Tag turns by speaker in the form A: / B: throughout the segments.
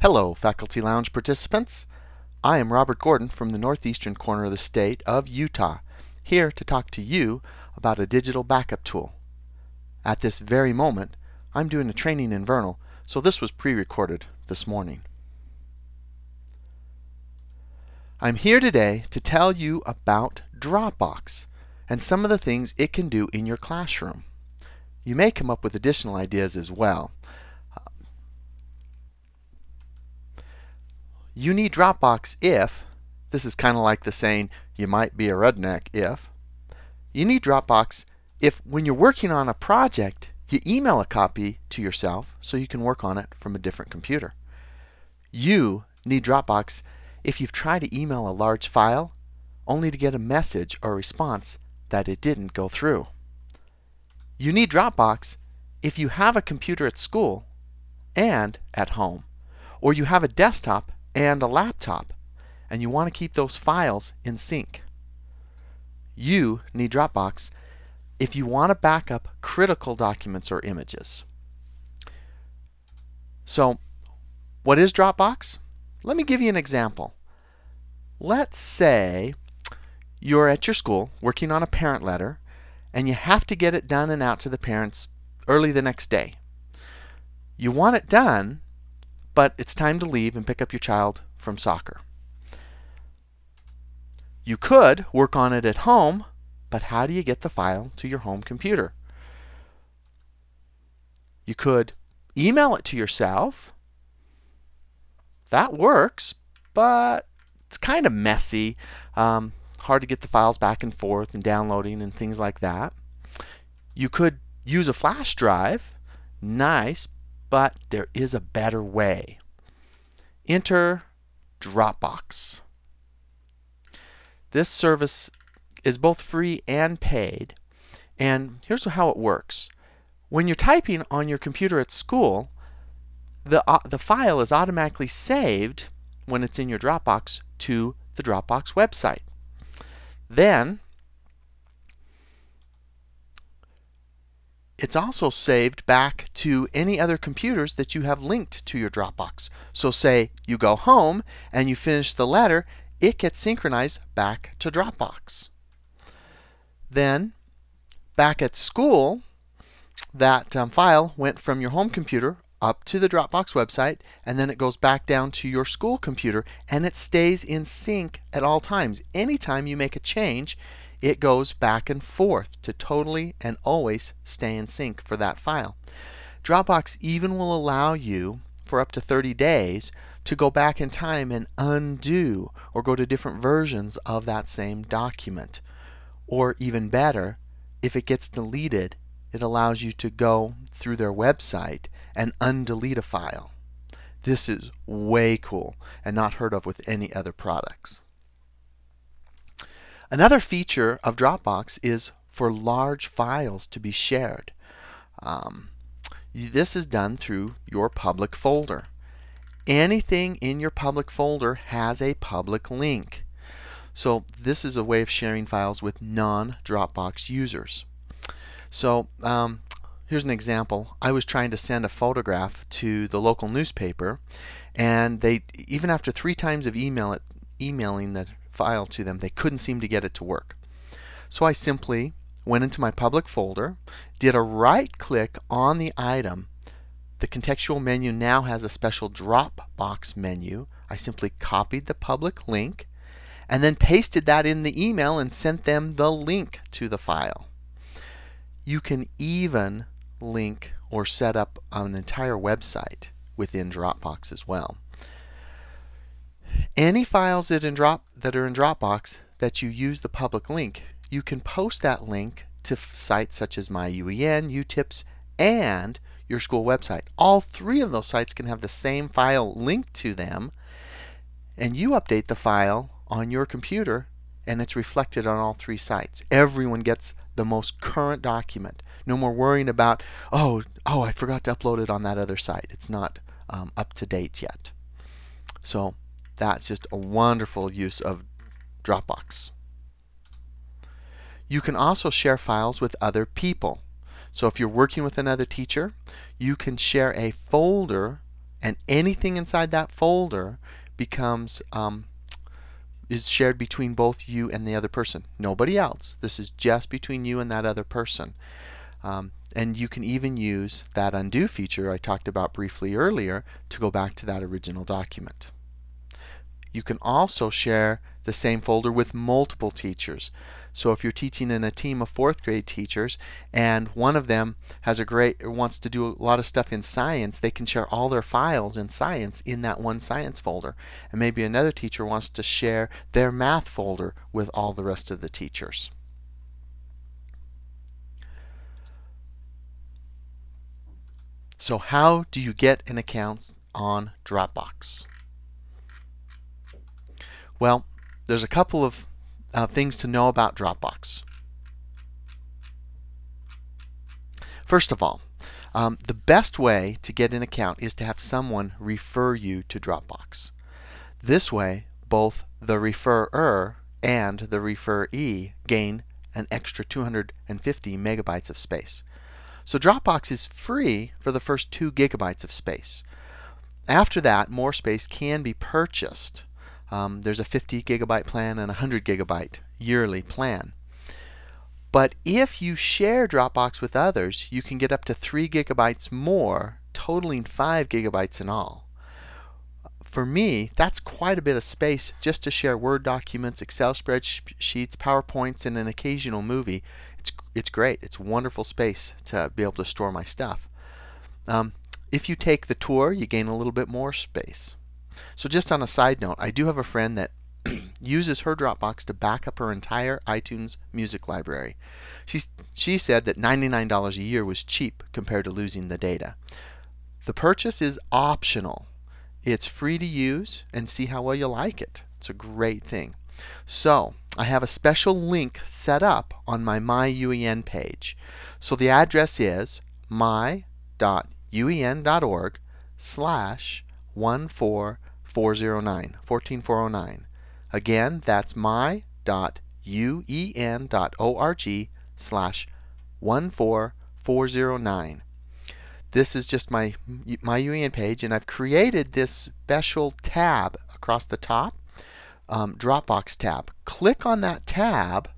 A: Hello, Faculty Lounge participants. I am Robert Gordon from the northeastern corner of the state of Utah, here to talk to you about a digital backup tool. At this very moment, I'm doing a training in Vernal, so this was pre-recorded this morning. I'm here today to tell you about Dropbox and some of the things it can do in your classroom. You may come up with additional ideas as well. You need Dropbox if, this is kind of like the saying, you might be a redneck if. You need Dropbox if when you're working on a project, you email a copy to yourself so you can work on it from a different computer. You need Dropbox if you've tried to email a large file only to get a message or response that it didn't go through. You need Dropbox if you have a computer at school and at home, or you have a desktop and a laptop, and you want to keep those files in sync. You need Dropbox if you want to back up critical documents or images. So, what is Dropbox? Let me give you an example. Let's say you're at your school working on a parent letter, and you have to get it done and out to the parents early the next day. You want it done, but it's time to leave and pick up your child from soccer. You could work on it at home, but how do you get the file to your home computer? You could email it to yourself. That works, but it's kind of messy. Hard to get the files back and forth and downloading and things like that. You could use a flash drive. Nice, but there is a better way. Enter Dropbox. This service is both free and paid, and here's how it works. When you're typing on your computer at school, the file is automatically saved when it's in your Dropbox to the Dropbox website. Then it's also saved back to any other computers that you have linked to your Dropbox. So say you go home and you finish the letter, it gets synchronized back to Dropbox. Then back at school, that file went from your home computer up to the Dropbox website, and then it goes back down to your school computer, and it stays in sync at all times. Anytime you make a change, it goes back and forth to totally and always stay in sync for that file. Dropbox even will allow you for up to 30 days to go back in time and undo or go to different versions of that same document. Or even better, if it gets deleted, it allows you to go through their website and undelete a file. This is way cool and not heard of with any other products. Another feature of Dropbox is for large files to be shared. This is done through your public folder. Anything in your public folder has a public link. So this is a way of sharing files with non-Dropbox users. So here's an example. I was trying to send a photograph to the local newspaper, and they, even after 3 times of emailing the file to them, they couldn't seem to get it to work. So I simply went into my public folder, did a right click on the item. The contextual menu now has a special Dropbox menu. I simply copied the public link and then pasted that in the email and sent them the link to the file. You can even link or set up an entire website within Dropbox as well. Any files that are in Dropbox that you use the public link, you can post that link to sites such as MyUEN, UTips, and your school website. All 3 of those sites can have the same file linked to them, and you update the file on your computer and it's reflected on all 3 sites. Everyone gets the most current document. No more worrying about, oh, I forgot to upload it on that other site. It's not up to date yet. So that's just a wonderful use of Dropbox. You can also share files with other people. So if you're working with another teacher, you can share a folder and anything inside that folder becomes is shared between both you and the other person. Nobody else. This is just between you and that other person. And you can even use that undo feature I talked about briefly earlier to go back to that original document. You can also share the same folder with multiple teachers. So if you're teaching in a team of 4th grade teachers and one of them wants to do a lot of stuff in science, they can share all their files in science in that one science folder. And maybe another teacher wants to share their math folder with all the rest of the teachers. So how do you get an account on Dropbox? Well, there's a couple of things to know about Dropbox. First of all, the best way to get an account is to have someone refer you to Dropbox. This way, both the referrer and the referee gain an extra 250 megabytes of space. So Dropbox is free for the first 2 gigabytes of space. After that, more space can be purchased. There's a 50 gigabyte plan and a 100 gigabyte yearly plan. But if you share Dropbox with others, you can get up to 3 gigabytes more, totaling 5 gigabytes in all. For me, that's quite a bit of space just to share Word documents, Excel spreadsheets, PowerPoints, and an occasional movie. It's great. It's wonderful space to be able to store my stuff. If you take the tour, you gain a little bit more space. So just on a side note, I do have a friend that uses her Dropbox to back up her entire iTunes music library. She said that $99 a year was cheap compared to losing the data. The purchase is optional. It's free to use and see how well you like it. It's a great thing. So I have a special link set up on my MyUEN page. So the address is my.uen.org/14409. Again, that's my.uen.org/14409. This is just my MyUEN page, and I've created this special tab across the top, Dropbox tab. Click on that tab,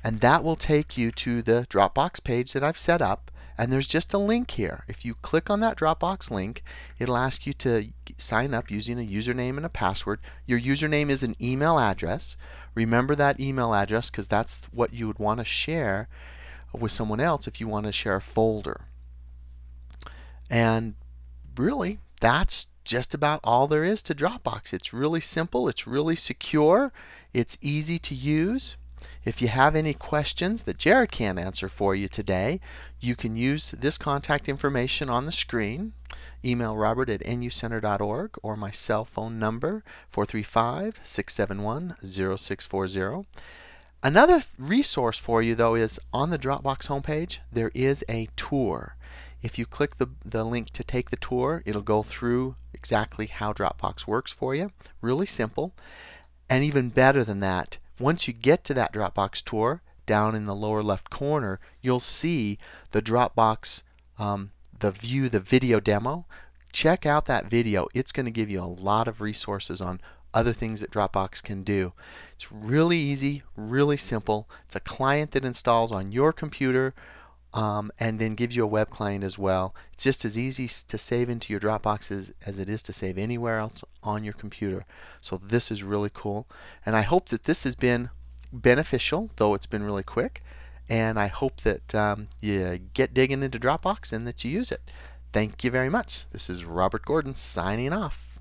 A: and that will take you to the Dropbox page that I've set up. And there's just a link here. If you click on that Dropbox link, it'll ask you to sign up using a username and a password. Your username is an email address. Remember that email address, because that's what you would want to share with someone else if you want to share a folder. And really, that's just about all there is to Dropbox. It's really simple, it's really secure, it's easy to use. If you have any questions that Jared can't answer for you today, you can use this contact information on the screen. Email robert@nucenter.org or my cell phone number 435-671-0640. Another resource for you, though, is on the Dropbox homepage. There is a tour. If you click the link to take the tour, it'll go through exactly how Dropbox works for you. Really simple. And even better than that, once you get to that Dropbox tour, down in the lower left corner, you'll see the Dropbox, the video demo. Check out that video. It's going to give you a lot of resources on other things that Dropbox can do. It's really easy, really simple. It's a client that installs on your computer, and then gives you a web client as well. It's just as easy to save into your Dropbox as it is to save anywhere else on your computer. So this is really cool, and I hope that this has been beneficial, though it's been really quick, and I hope that you get digging into Dropbox and that you use it. Thank you very much. This is Robert Gordon signing off.